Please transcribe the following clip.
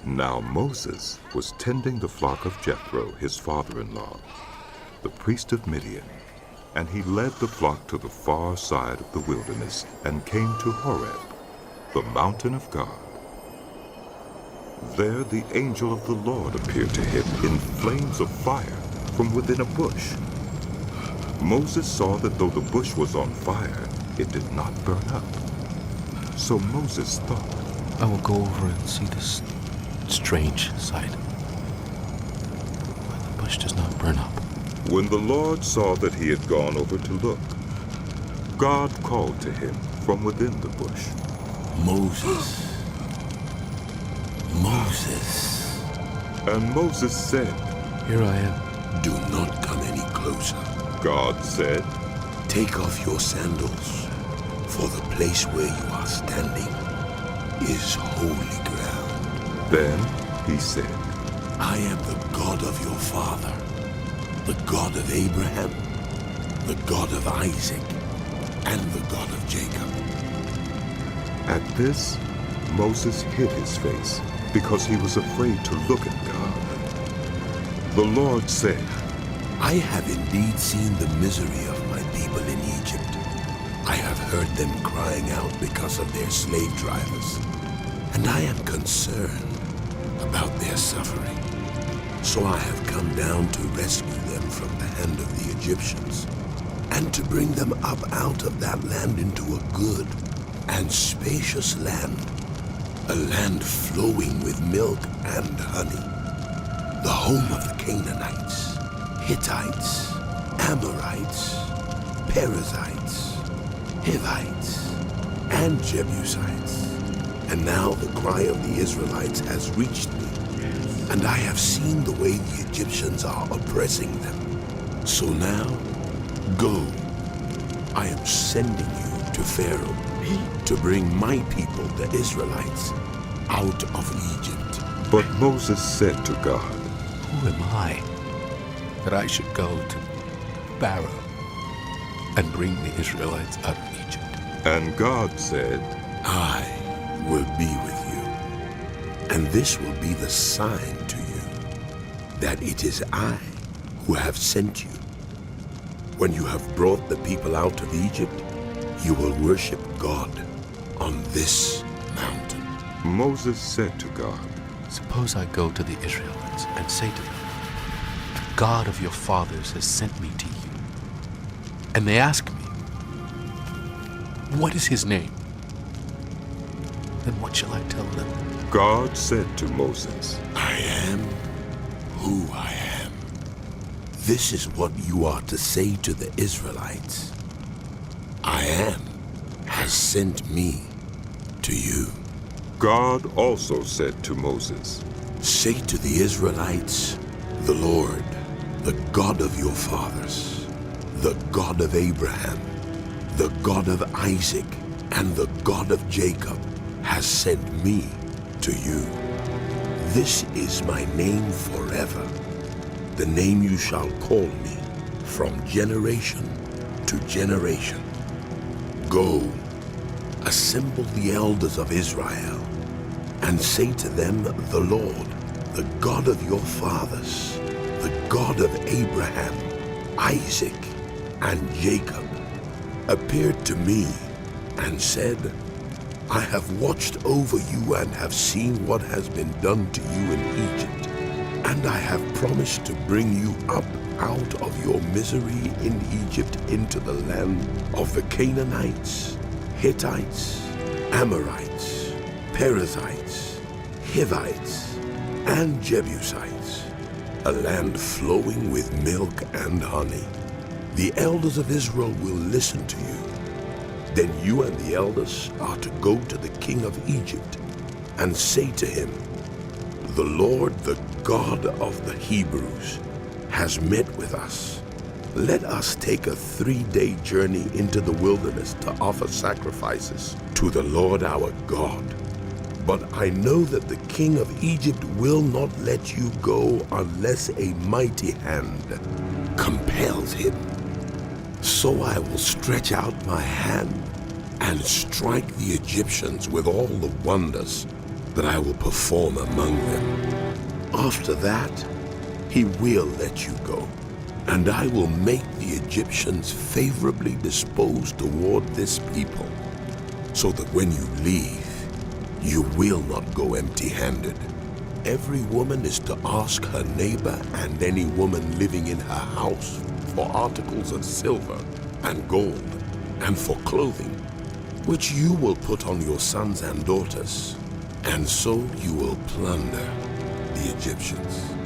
Now Moses was tending the flock of Jethro, his father-in-law, the priest of Midian, and he led the flock to the far side of the wilderness and came to Horeb, the mountain of God. There the angel of the Lord appeared to him in flames of fire from within a bush. Moses saw that though the bush was on fire, it did not burn up. So Moses thought, I will go over and see this strange sight, where the bush does not burn up. When the Lord saw that he had gone over to look, God called to him from within the bush, Moses, Moses. And Moses said, Here I am. Do not come any closer. God said, Take off your sandals, for the place where you are standing is holy ground. Then he said, I am the God of your father, the God of Abraham, the God of Isaac, and the God of Jacob. At this, Moses hid his face because he was afraid to look at God. The Lord said, I have indeed seen the misery of my people in Egypt. I have heard them crying out because of their slave drivers, and I am concerned about their suffering. So I have come down to rescue them from the hand of the Egyptians, and to bring them up out of that land into a good and spacious land, a land flowing with milk and honey, the home of the Canaanites, Hittites, Amorites, Perizzites, Hivites, and Jebusites. And now the cry of the Israelites has reached me, and I have seen the way the Egyptians are oppressing them. So now, go. I am sending you to Pharaoh to bring my people, the Israelites, out of Egypt. But Moses said to God, Who am I that I should go to Pharaoh and bring the Israelites out of Egypt? And God said, I will be with you, and this will be the sign to you that it is I who have sent you. When you have brought the people out of Egypt, you will worship God on this mountain. Moses said to God, Suppose I go to the Israelites and say to them, The God of your fathers has sent me to you. And they ask me, What is his name? Then what shall I tell them? God said to Moses, I am who I am. This is what you are to say to the Israelites. I am has sent me to you. God also said to Moses, Say to the Israelites, the Lord, the God of your fathers, the God of Abraham, the God of Isaac, and the God of Jacob, has sent me to you. This is my name forever, the name you shall call me from generation to generation. Go, assemble the elders of Israel, and say to them, the Lord, the God of your fathers, the God of Abraham, Isaac, and Jacob, appeared to me and said, I have watched over you and have seen what has been done to you in Egypt, and I have promised to bring you up out of your misery in Egypt into the land of the Canaanites, Hittites, Amorites, Perizzites, Hivites, and Jebusites, a land flowing with milk and honey. The elders of Israel will listen to you. Then you and the elders are to go to the king of Egypt and say to him, The Lord, the God of the Hebrews, has met with us. Let us take a 3-day journey into the wilderness to offer sacrifices to the Lord our God. But I know that the king of Egypt will not let you go unless a mighty hand compels him. So I will stretch out my hand and strike the Egyptians with all the wonders, the that I will perform among them. After that, he will let you go, and I will make the Egyptians favorably disposed toward this people, so that when you leave, you will not go empty-handed. Every woman is to ask her neighbor and any woman living in her house for articles of silver and gold and for clothing, which you will put on your sons and daughters, and so you will plunder the Egyptians.